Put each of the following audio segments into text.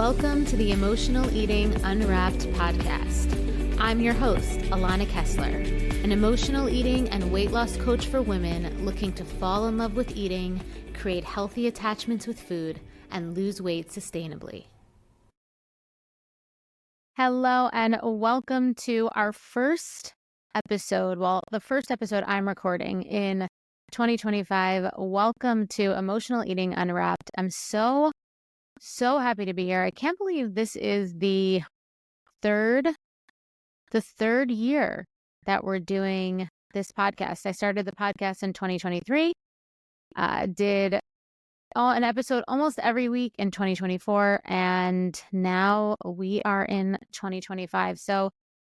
Welcome to the Emotional Eating Unwrapped podcast. I'm your host, Alana Kessler, an emotional eating and weight loss coach for women looking to fall in love with eating, create healthy attachments with food, and lose weight sustainably. Hello, and welcome to our first episode. Well, the first episode I'm recording in 2025. Welcome to Emotional Eating Unwrapped. I'm so happy to be here. I can't believe this is the third year that we're doing this podcast. I started the podcast in 2023, did an episode almost every week in 2024, and now we are in 2025. So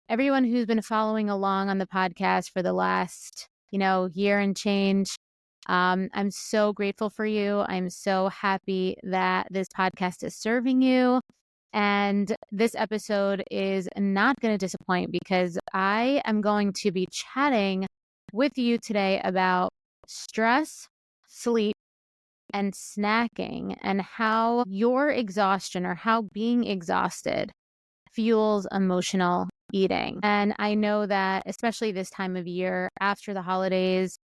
everyone who's been following along on the podcast for the last, year and change, I'm so grateful for you. I'm so happy that this podcast is serving you. And this episode is not going to disappoint because I am going to be chatting with you today about stress, sleep, and snacking, and how your exhaustion or how being exhausted fuels emotional eating. And I know that especially this time of year after the holidays,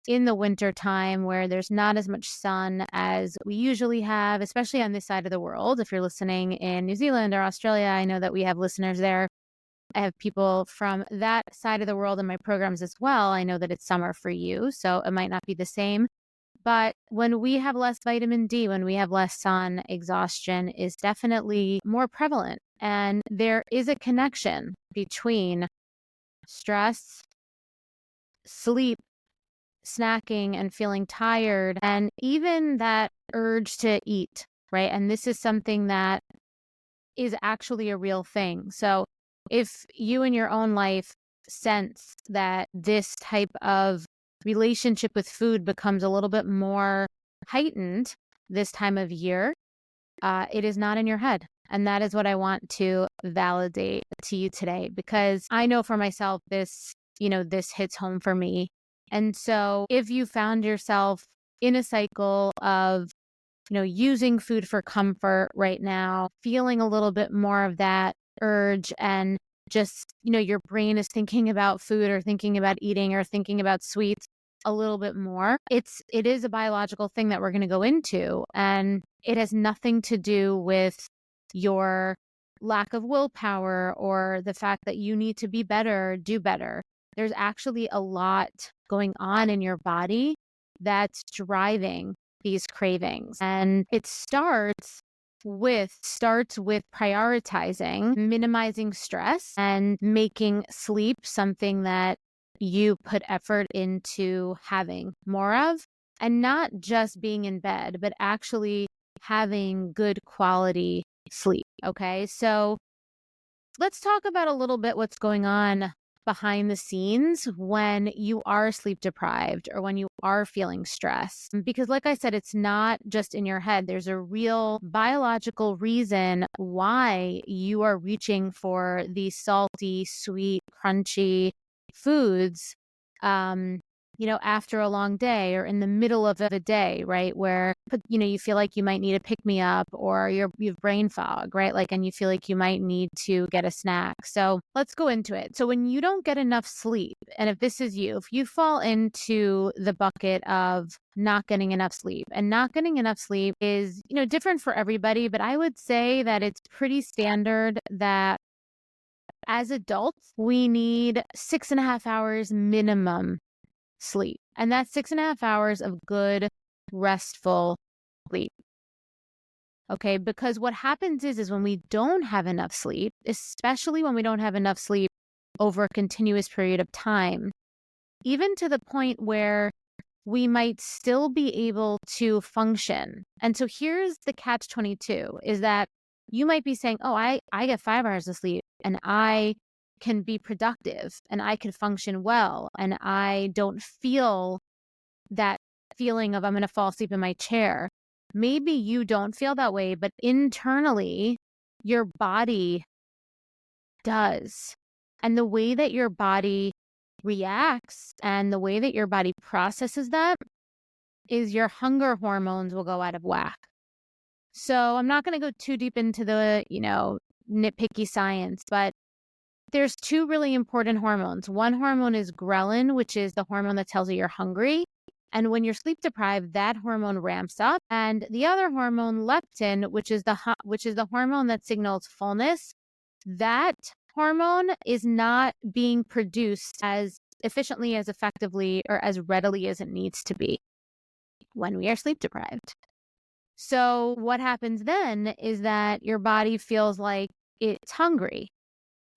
in the winter time where there's not as much sun as we usually have, especially on this side of the world. If you're listening in New Zealand or Australia, I know that we have listeners there. I have people from that side of the world in my programs as well. I know that it's summer for you, so it might not be the same. But when we have less vitamin D, when we have less sun, exhaustion is definitely more prevalent. And there is a connection between stress, sleep, snacking, and feeling tired, and even that urge to eat, right? And this is something that is actually a real thing. So if you in your own life sense that this type of relationship with food becomes a little bit more heightened this time of year, it is not in your head. And that is what I want to validate to you today, because I know for myself, this hits home for me. And so if you found yourself in a cycle of, using food for comfort right now, feeling a little bit more of that urge, and just, your brain is thinking about food or thinking about eating or thinking about sweets a little bit more, it is a biological thing that we're going to go into. And it has nothing to do with your lack of willpower or the fact that you need to be better, do better. There's actually a lot going on in your body that's driving these cravings. And it starts with prioritizing, minimizing stress, and making sleep something that you put effort into having more of, and not just being in bed, but actually having good quality sleep. Okay, so let's talk about a little bit what's going on behind the scenes when you are sleep deprived or when you are feeling stress. Because like I said, it's not just in your head. There's a real biological reason why you are reaching for these salty, sweet, crunchy foods, after a long day or in the middle of a day, right? Where, you feel like you might need a pick-me-up, or you have brain fog, right? And you feel like you might need to get a snack. So let's go into it. So when you don't get enough sleep, and if this is you, if you fall into the bucket of not getting enough sleep, and not getting enough sleep is, different for everybody, but I would say that it's pretty standard that as adults, we need 6.5 hours minimum sleep. And that's 6.5 hours of good, restful sleep. Okay, because what happens is when we don't have enough sleep, especially when we don't have enough sleep over a continuous period of time, even to the point where we might still be able to function. And so here's the catch-22, is that you might be saying, oh, I get 5 hours of sleep and I can be productive and I can function well, and I don't feel that feeling of I'm going to fall asleep in my chair. Maybe you don't feel that way, but internally your body does. And the way that your body reacts and the way that your body processes that is your hunger hormones will go out of whack. So I'm not going to go too deep into the, nitpicky science, but there's two really important hormones. One hormone is ghrelin, which is the hormone that tells you you're hungry. And when you're sleep deprived, that hormone ramps up. And the other hormone, leptin, which is the hormone that signals fullness, that hormone is not being produced as efficiently, as effectively, or as readily as it needs to be when we are sleep deprived. So what happens then is that your body feels like it's hungry.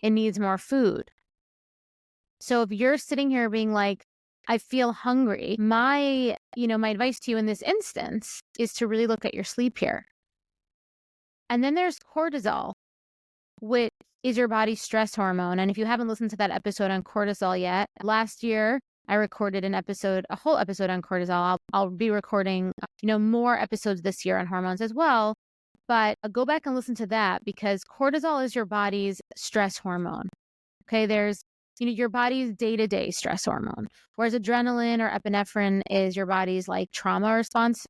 It needs more food. So if you're sitting here being like, I feel hungry, my advice to you in this instance is to really look at your sleep here. And then there's cortisol, which is your body's stress hormone. And if you haven't listened to that episode on cortisol yet, last year I recorded a whole episode on cortisol. I'll be recording, more episodes this year on hormones as well. But go back and listen to that, because cortisol is your body's stress hormone. Okay, there's your body's day-to-day stress hormone, whereas adrenaline or epinephrine is your body's like trauma response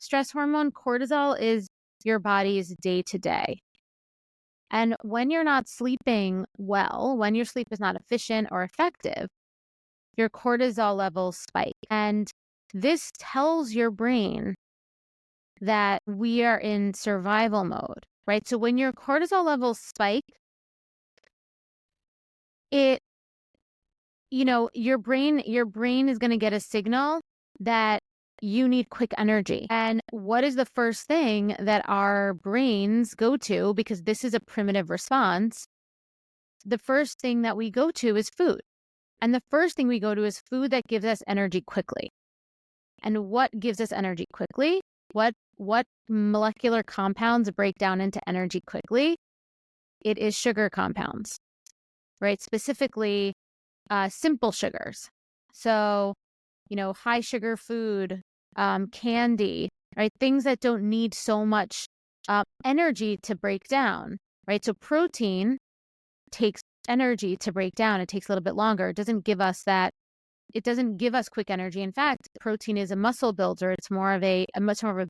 stress hormone. Cortisol is your body's day-to-day. And when you're not sleeping well, when your sleep is not efficient or effective, your cortisol levels spike. And this tells your brain that we are in survival mode, right? So when your cortisol levels spike, your brain is going to get a signal that you need quick energy. And what is the first thing that our brains go to? Because this is a primitive response. The first thing that we go to is food. And the first thing we go to is food that gives us energy quickly. And what gives us energy quickly? What molecular compounds break down into energy quickly? It is sugar compounds, right? Specifically, simple sugars. So, high sugar food, candy, right? Things that don't need so much energy to break down, right? So protein takes energy to break down. It takes a little bit longer. It doesn't give us quick energy. In fact, protein is a muscle builder. It's much more of a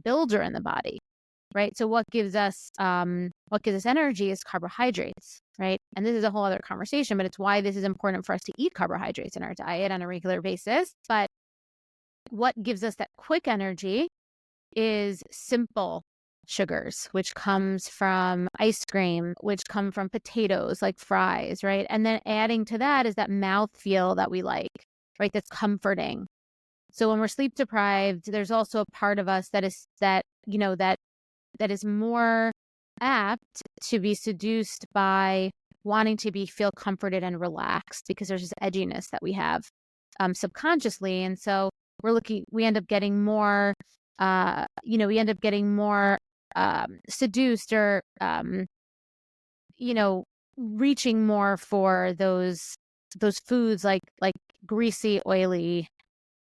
builder in the body, right? So what gives us energy is carbohydrates, right? And this is a whole other conversation, but it's why this is important for us to eat carbohydrates in our diet on a regular basis. But what gives us that quick energy is simple sugars, which comes from ice cream, which come from potatoes like fries, right? And then adding to that is that mouthfeel that we like, right? That's comforting. So when we're sleep deprived, there's also a part of us that is more apt to be seduced by wanting to feel comforted and relaxed, because there's this edginess that we have subconsciously. And so we end up getting more, seduced, or, reaching more for those foods like greasy, oily,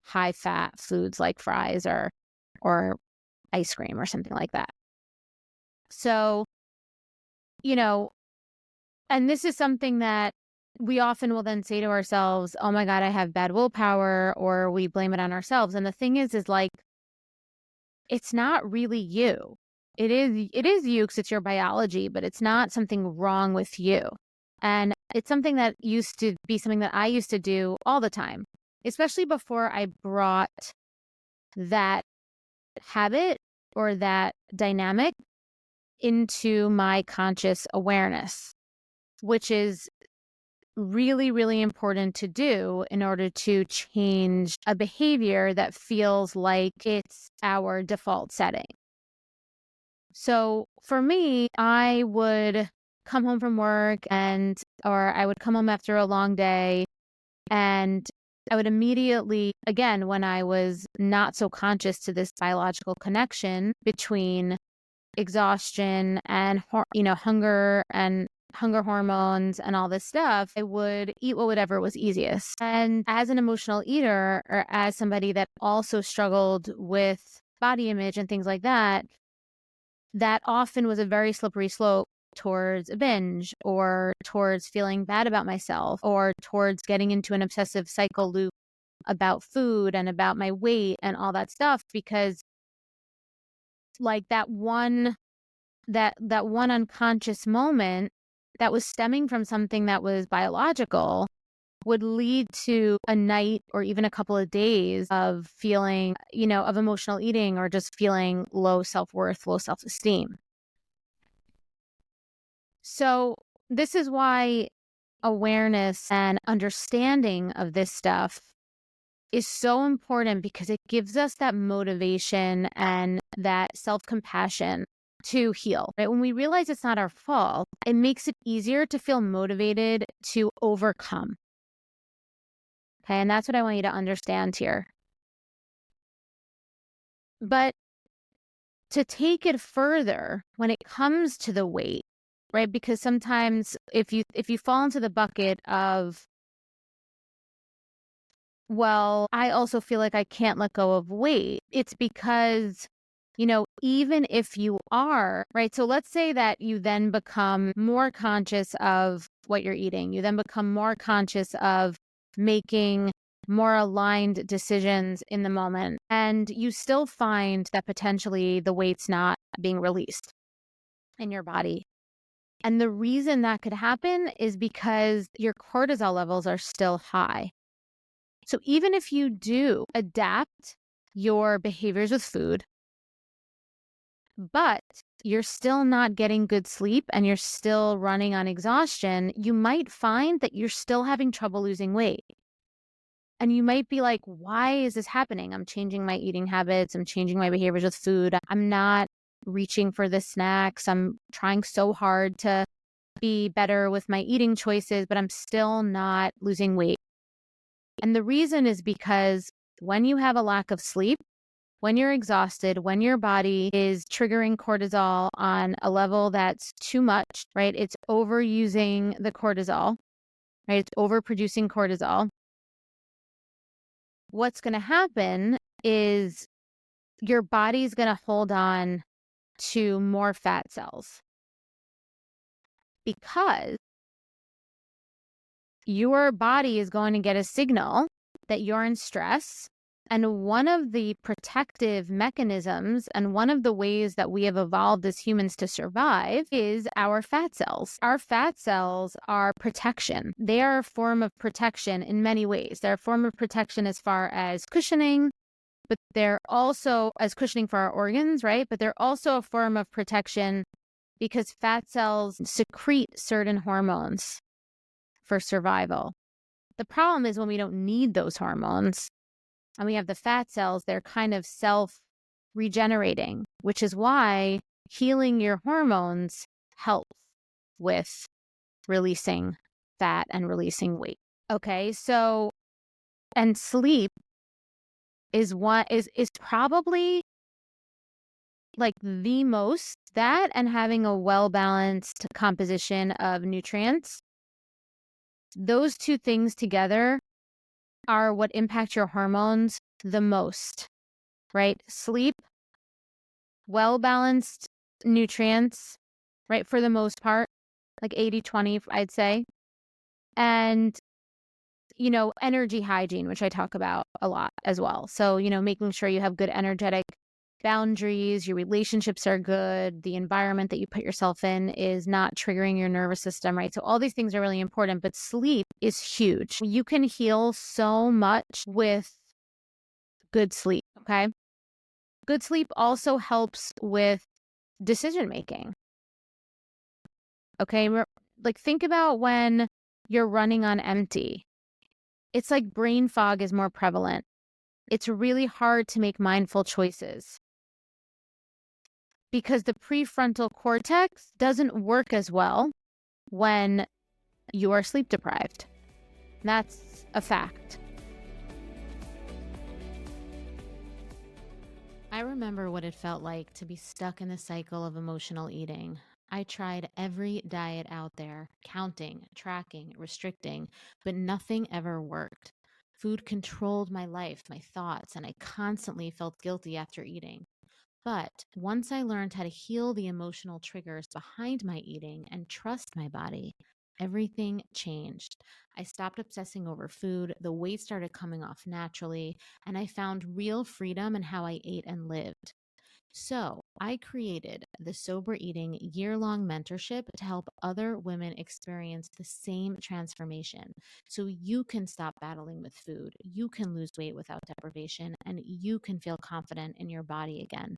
high fat foods like fries or ice cream or something like that. So, and this is something that we often will then say to ourselves, oh my God, I have bad willpower, or we blame it on ourselves. And the thing is like, it's not really you. It is you because it's your biology, but it's not something wrong with you. And it's something that used to be something that I used to do all the time, especially before I brought that habit or that dynamic into my conscious awareness, which is really, really important to do in order to change a behavior that feels like it's our default setting. So for me, I would come home from work or I would come home after a long day, and I would immediately, again, when I was not so conscious to this biological connection between exhaustion and, hunger and hunger hormones and all this stuff, I would eat whatever was easiest. And as an emotional eater, or as somebody that also struggled with body image and things like that, that often was a very slippery slope towards a binge, or towards feeling bad about myself, or towards getting into an obsessive cycle loop about food and about my weight and all that stuff, because like that one unconscious moment that was stemming from something that was biological would lead to a night or even a couple of days of feeling, of emotional eating or just feeling low self-worth, low self-esteem. So this is why awareness and understanding of this stuff is so important, because it gives us that motivation and that self-compassion to heal, right? When we realize it's not our fault, it makes it easier to feel motivated to overcome. Okay, and that's what I want you to understand here. But to take it further when it comes to the weight, right? Because sometimes if you fall into the bucket of, well, I also feel like I can't let go of weight, it's because, even if you are, right? So let's say that you then become more conscious of what you're eating. You then become more conscious of making more aligned decisions in the moment. And you still find that potentially the weight's not being released in your body. And the reason that could happen is because your cortisol levels are still high. So even if you do adapt your behaviors with food, but you're still not getting good sleep and you're still running on exhaustion, you might find that you're still having trouble losing weight. And you might be like, why is this happening? I'm changing my eating habits. I'm changing my behaviors with food. I'm not reaching for the snacks. I'm trying so hard to be better with my eating choices, but I'm still not losing weight. And the reason is because when you have a lack of sleep, when you're exhausted, when your body is triggering cortisol on a level that's too much, right? It's overusing the cortisol, right? It's overproducing cortisol. What's going to happen is your body's going to hold on to more fat cells, because your body is going to get a signal that you're in stress. And one of the protective mechanisms and one of the ways that we have evolved as humans to survive is our fat cells. Our fat cells are protection. They are a form of protection in many ways. They're a form of protection as far as cushioning, but they're also as cushioning for our organs, right? But they're also a form of protection because fat cells secrete certain hormones for survival. The problem is when we don't need those hormones and we have the fat cells, they're kind of self-regenerating, which is why healing your hormones helps with releasing fat and releasing weight. Okay, so, and sleep is probably like the most, that and having a well-balanced composition of nutrients. Those two things together are what impact your hormones the most, right? Sleep, well-balanced nutrients, right? For the most part, like 80-20, I'd say. And, energy hygiene, which I talk about a lot as well. So, making sure you have good energetic boundaries, your relationships are good, the environment that you put yourself in is not triggering your nervous system, right? So all these things are really important, but sleep is huge. You can heal so much with good sleep, okay? Good sleep also helps with decision making. Okay, like think about when you're running on empty. It's like brain fog is more prevalent. It's really hard to make mindful choices because the prefrontal cortex doesn't work as well when you are sleep deprived. That's a fact. I remember what it felt like to be stuck in the cycle of emotional eating. I tried every diet out there, counting, tracking, restricting, but nothing ever worked. Food controlled my life, my thoughts, and I constantly felt guilty after eating. But once I learned how to heal the emotional triggers behind my eating and trust my body, everything changed. I stopped obsessing over food, the weight started coming off naturally, and I found real freedom in how I ate and lived. So I created the Sober Eating year-long mentorship to help other women experience the same transformation. So you can stop battling with food, you can lose weight without deprivation, and you can feel confident in your body again.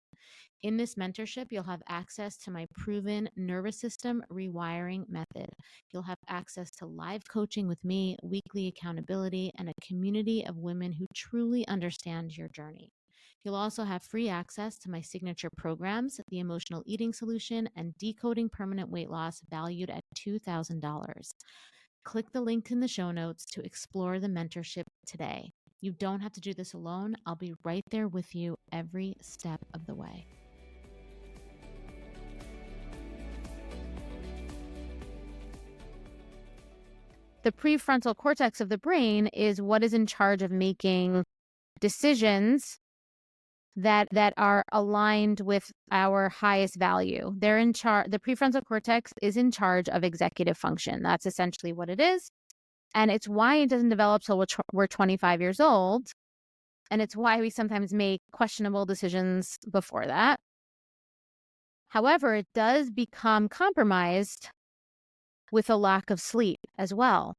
In this mentorship, you'll have access to my proven nervous system rewiring method. You'll have access to live coaching with me, weekly accountability, and a community of women who truly understand your journey. You'll also have free access to my signature programs, the Emotional Eating Solution and Decoding Permanent Weight Loss, valued at $2,000. Click the link in the show notes to explore the mentorship today. You don't have to do this alone. I'll be right there with you every step of the way. The prefrontal cortex of the brain is what is in charge of making decisions that are aligned with our highest value. They're in charge. The prefrontal cortex is in charge of executive function. That's essentially what it is. And it's why it doesn't develop till we're 25 years old. And it's why we sometimes make questionable decisions before that. However, it does become compromised with a lack of sleep as well.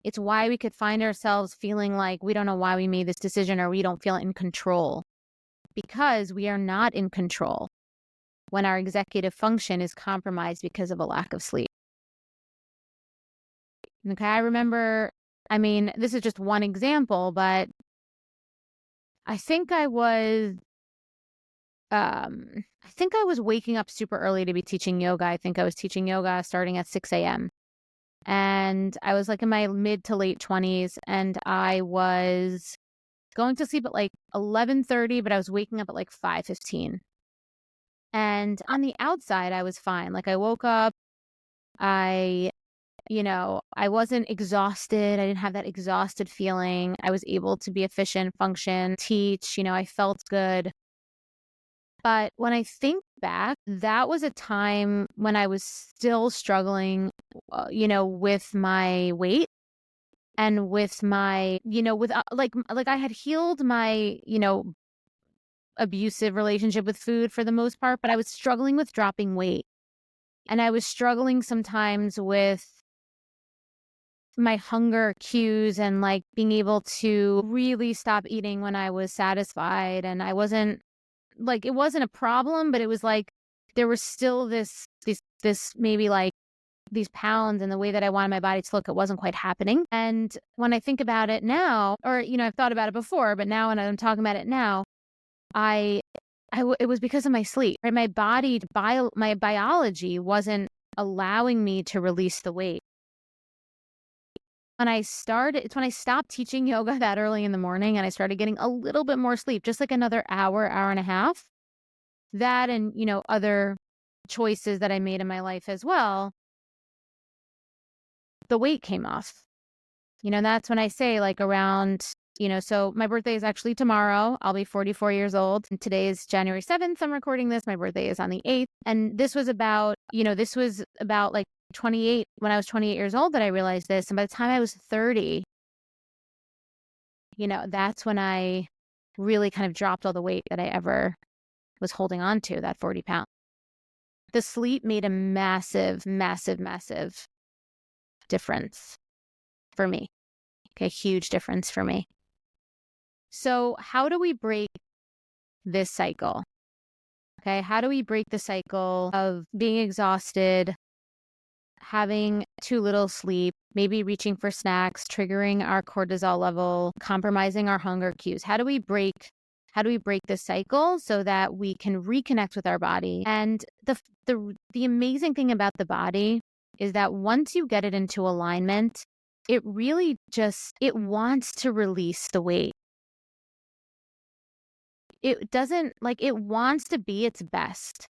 It's why we could find ourselves feeling like we don't know why we made this decision, or we don't feel in control, because we are not in control when our executive function is compromised because of a lack of sleep. Okay, I remember, this is just one example, but I think I was waking up super early to be teaching yoga. I think I was teaching yoga starting at 6 a.m. And I was like in my mid to late 20s, and I was going to sleep at like 11:30, but I was waking up at like 5:15. And on the outside, I was fine. Like I woke up, I wasn't exhausted. I didn't have that exhausted feeling. I was able to be efficient, function, teach, I felt good. But when I think back, that was a time when I was still struggling, with my weight and with my, with like I had healed my, abusive relationship with food for the most part, but I was struggling with dropping weight. And I was struggling sometimes with my hunger cues and like being able to really stop eating when I was satisfied. And I wasn't like, it wasn't a problem, but it was like there was still this maybe like these pounds and the way that I wanted my body to look, it wasn't quite happening. And when I think about it now, or I've thought about it before, but now when I'm talking about it now, it was because of my sleep, right? My body, my biology wasn't allowing me to release the weight. It's when I stopped teaching yoga that early in the morning and I started getting a little bit more sleep, just like another hour and a half. That and, other choices that I made in my life as well, the weight came off. That's when I say like around, so my birthday is actually tomorrow. I'll be 44 years old. And today is January 7th. I'm recording this. My birthday is on the 8th. And this was about like 28, when I was 28 years old that I realized this. And by the time I was 30, that's when I really kind of dropped all the weight that I ever was holding on to, that 40 pounds. The sleep made a massive, massive, massive difference for me. Okay, huge difference for me. So how do we break this cycle? Okay, how do we break the cycle of being exhausted, having too little sleep, maybe reaching for snacks, triggering our cortisol level, compromising our hunger cues? How do we break this cycle so that we can reconnect with our body? And the amazing thing about the body is that once you get it into alignment, it really it wants to release the weight. It doesn't it wants to be its best.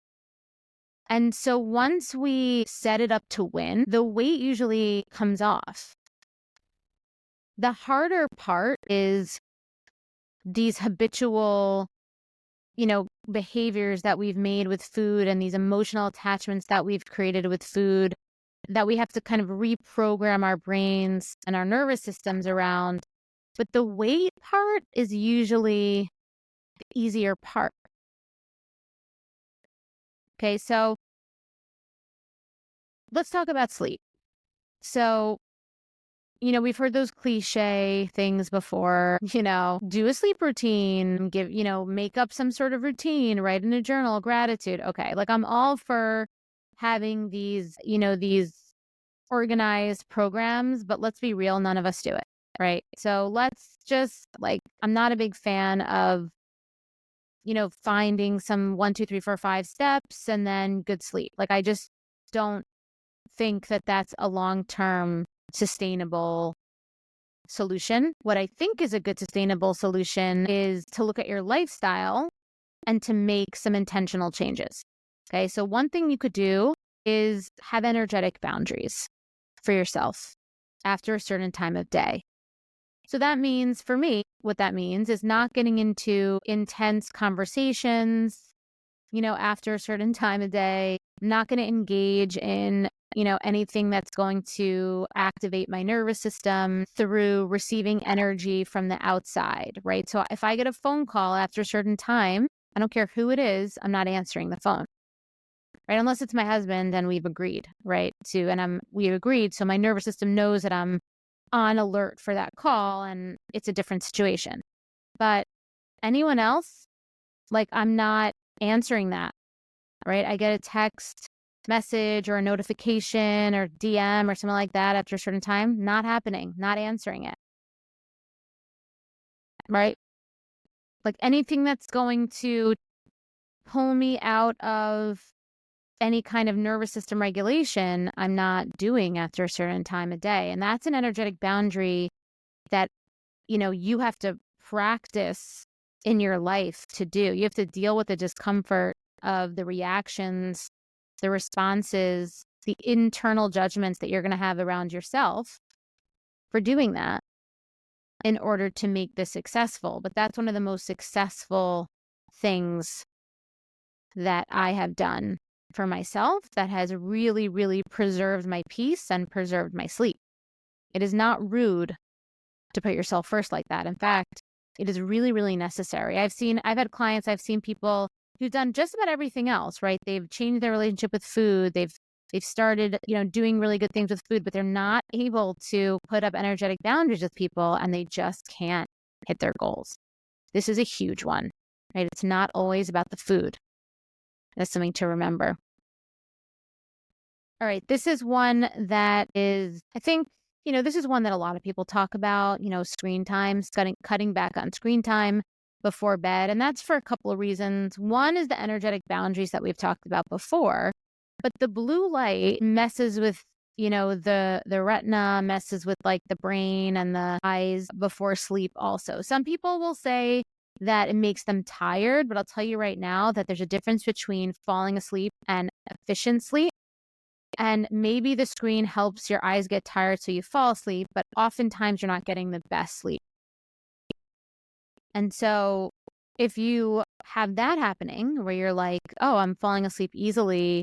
And so once we set it up to win, the weight usually comes off. The harder part is these habitual, behaviors that we've made with food and these emotional attachments that we've created with food that we have to kind of reprogram our brains and our nervous systems around. But the weight part is usually the easier part. Okay, so let's talk about sleep. So, we've heard those cliche things before, do a sleep routine, make up some sort of routine, write in a journal, gratitude. Okay. Like I'm all for having these organized programs, but let's be real, none of us do it. Right. So let's just I'm not a big fan of, finding some 1, 2, 3, 4, 5 steps and then good sleep. Like I just don't think that that's a long-term sustainable solution. What I think is a good sustainable solution is to look at your lifestyle and to make some intentional changes. Okay. So one thing you could do is have energetic boundaries for yourself after a certain time of day. So that means for me, what that means is not getting into intense conversations, after a certain time of day, not going to engage in, anything that's going to activate my nervous system through receiving energy from the outside, right? So if I get a phone call after a certain time, I don't care who it is, I'm not answering the phone, right? Unless it's my husband and we've agreed, right? We've agreed. So my nervous system knows that I'm on alert for that call and it's a different situation. But anyone else, I'm not answering that, right? I get a text message or a notification or DM or something like that after a certain time, not happening, not answering it, right? Like anything that's going to pull me out of any kind of nervous system regulation, I'm not doing after a certain time of day. And that's an energetic boundary that, you have to practice in your life to do. You have to deal with the discomfort of the reactions, the responses, the internal judgments that you're going to have around yourself for doing that in order to make this successful. But that's one of the most successful things that I have done for myself that has really, really preserved my peace and preserved my sleep. It is not rude to put yourself first like that. In fact, it is really, really necessary. I've had clients, I've seen people who've done just about everything else, right? They've changed their relationship with food. They've started, doing really good things with food, but they're not able to put up energetic boundaries with people and they just can't hit their goals. This is a huge one, right? It's not always about the food. That's something to remember. All right. This is one that is, I think, this is one that a lot of people talk about, screen time, cutting back on screen time before bed. And that's for a couple of reasons. One is the energetic boundaries that we've talked about before, but the blue light messes with, the retina, messes with the brain and the eyes before sleep also. Some people will say that it makes them tired, but I'll tell you right now that there's a difference between falling asleep and efficient sleep. And maybe the screen helps your eyes get tired so you fall asleep, but oftentimes you're not getting the best sleep. And so if you have that happening where you're like, oh, I'm falling asleep easily,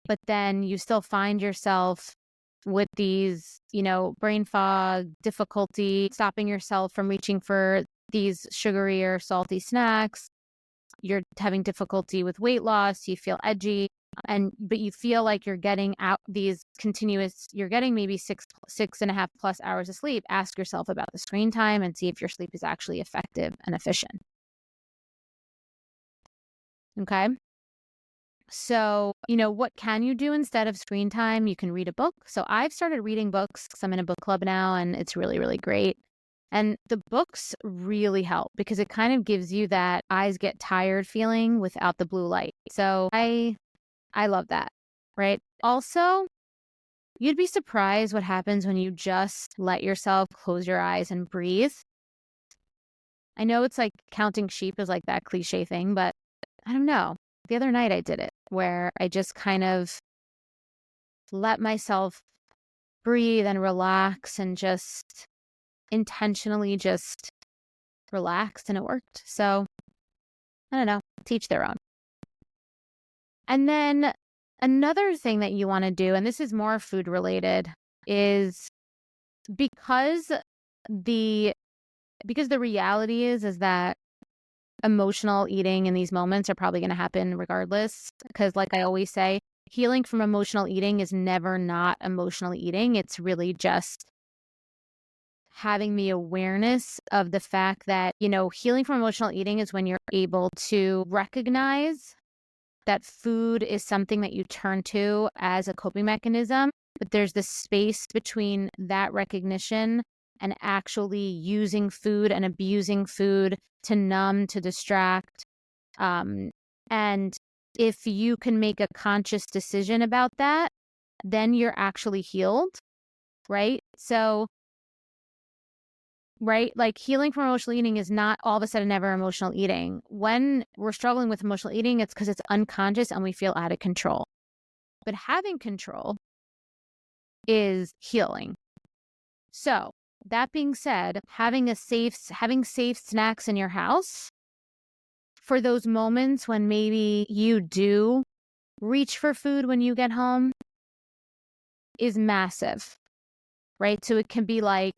but then you still find yourself with these, brain fog, difficulty, stopping yourself from reaching for these sugary or salty snacks, you're having difficulty with weight loss, you feel edgy, but you feel like you're getting out you're getting maybe 6.5 plus hours of sleep, ask yourself about the screen time and see if your sleep is actually effective and efficient. Okay. So, what can you do instead of screen time? You can read a book. So I've started reading books because I'm in a book club now and it's really, really great. And the books really help because it kind of gives you that eyes get tired feeling without the blue light. So I love that, right? Also, you'd be surprised what happens when you just let yourself close your eyes and breathe. I know it's like counting sheep is like that cliche thing, but I don't know. The other night I did it where I just kind of let myself breathe and relax and just intentionally just relaxed and it worked. So I don't know, teach their own. And then another thing that you want to do, and this is more food related, is because the reality is that emotional eating in these moments are probably going to happen regardless. Because like I always say, healing from emotional eating is never not emotional eating. It's really just having the awareness of the fact that, healing from emotional eating is when you're able to recognize that food is something that you turn to as a coping mechanism, but there's this space between that recognition and actually using food and abusing food to numb, to distract. And if you can make a conscious decision about that, then you're actually healed, right? So, right? Like healing from emotional eating is not all of a sudden never emotional eating. When we're struggling with emotional eating, it's because it's unconscious and we feel out of control. But having control is healing. So that being said, having safe snacks in your house for those moments when maybe you do reach for food when you get home is massive, right? So it can be like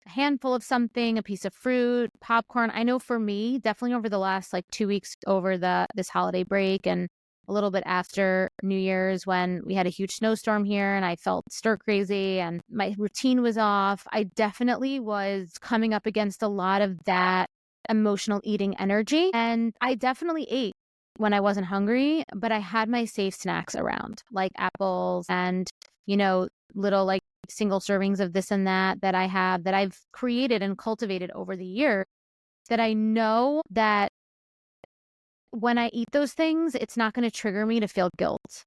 a handful of something, a piece of fruit, popcorn. I know for me, definitely over the last 2 weeks over this holiday break and a little bit after New Year's when we had a huge snowstorm here and I felt stir crazy and my routine was off, I definitely was coming up against a lot of that emotional eating energy. And I definitely ate when I wasn't hungry, but I had my safe snacks around, like apples and, little single servings of this and that I've created and cultivated over the year, that I know that when I eat those things, it's not going to trigger me to feel guilt,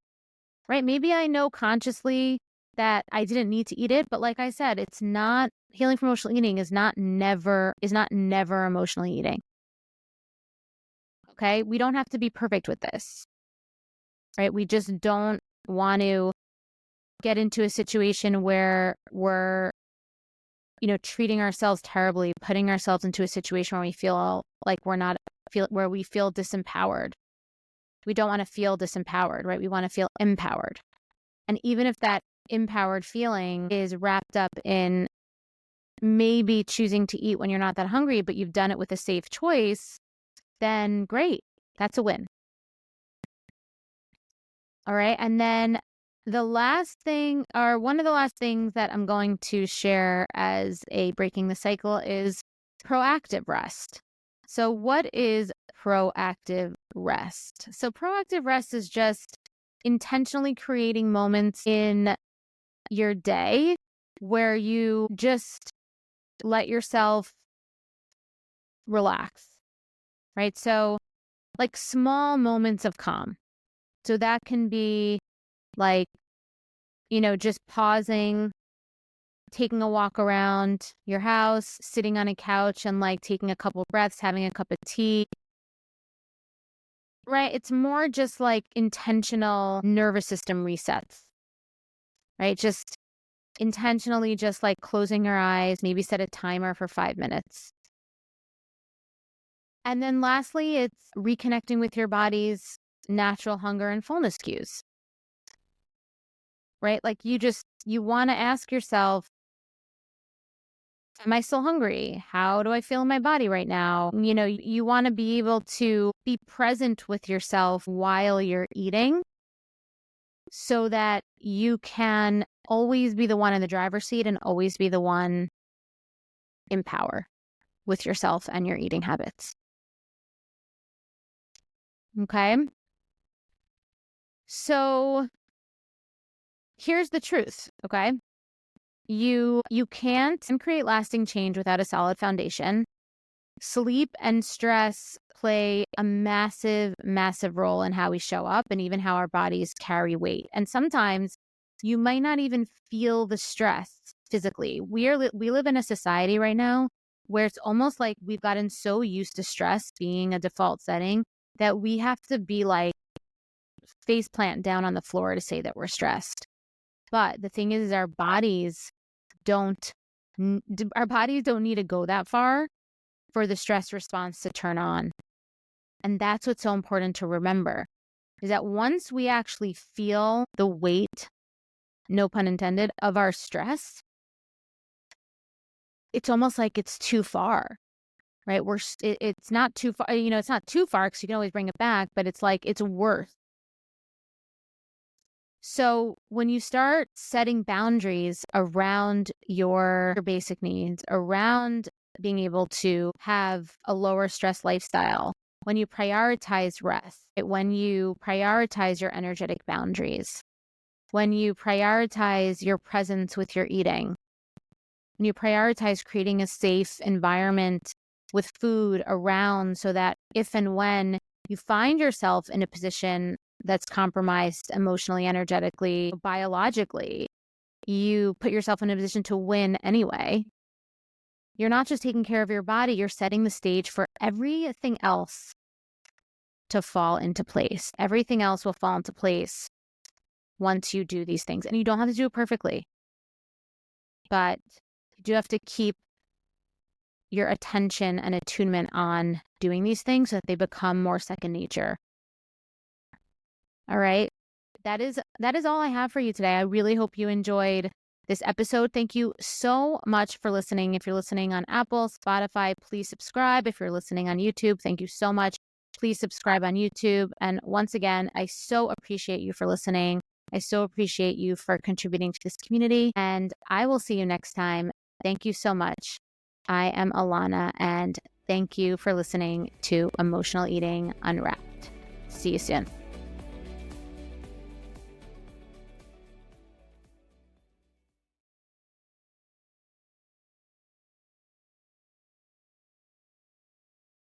right? Maybe I know consciously that I didn't need to eat it, but like I said, it's not healing from emotional eating is not never emotionally eating. Okay. We don't have to be perfect with this, right? We just don't want to get into a situation where we're, treating ourselves terribly, putting ourselves into a situation where we feel like where we feel disempowered. We don't want to feel disempowered, right? We want to feel empowered. And even if that empowered feeling is wrapped up in maybe choosing to eat when you're not that hungry, but you've done it with a safe choice, then great. That's a win. All right. And then the last thing, or one of the last things that I'm going to share as a breaking the cycle is proactive rest. So what is proactive rest? So proactive rest is just intentionally creating moments in your day where you just let yourself relax, right? So like small moments of calm. So that can be like, just pausing, taking a walk around your house, sitting on a couch and taking a couple breaths, having a cup of tea, right? It's more just like intentional nervous system resets, right? Just intentionally just closing your eyes, maybe set a timer for 5 minutes. And then lastly, it's reconnecting with your body's natural hunger and fullness cues, right? Like you want to ask yourself, am I still hungry? How do I feel in my body right now? You want to be able to be present with yourself while you're eating so that you can always be the one in the driver's seat and always be the one in power with yourself and your eating habits. Okay? So here's the truth, okay? You can't create lasting change without a solid foundation. Sleep and stress play a massive, massive role in how we show up and even how our bodies carry weight. And sometimes you might not even feel the stress physically. We live in a society right now where it's almost like we've gotten so used to stress being a default setting that we have to be face plant down on the floor to say that we're stressed. But the thing is our bodies don't need to go that far for the stress response to turn on. And that's what's so important to remember, is that once we actually feel the weight, no pun intended, of our stress, it's almost like it's too far, right? It's not too far, it's not too far because you can always bring it back, but it's like, it's worth. So when you start setting boundaries around your basic needs, around being able to have a lower stress lifestyle, when you prioritize rest, when you prioritize your energetic boundaries, when you prioritize your presence with your eating, when you prioritize creating a safe environment with food around so that if and when you find yourself in a position that's compromised emotionally, energetically, biologically, you put yourself in a position to win anyway. You're not just taking care of your body, you're setting the stage for everything else to fall into place. Everything else will fall into place once you do these things. And you don't have to do it perfectly, but you do have to keep your attention and attunement on doing these things so that they become more second nature. All right. That is all I have for you today. I really hope you enjoyed this episode. Thank you so much for listening. If you're listening on Apple, Spotify, please subscribe. If you're listening on YouTube, thank you so much. Please subscribe on YouTube. And once again, I so appreciate you for listening. I so appreciate you for contributing to this community. And I will see you next time. Thank you so much. I am Alana, and thank you for listening to Emotional Eating Unwrapped. See you soon.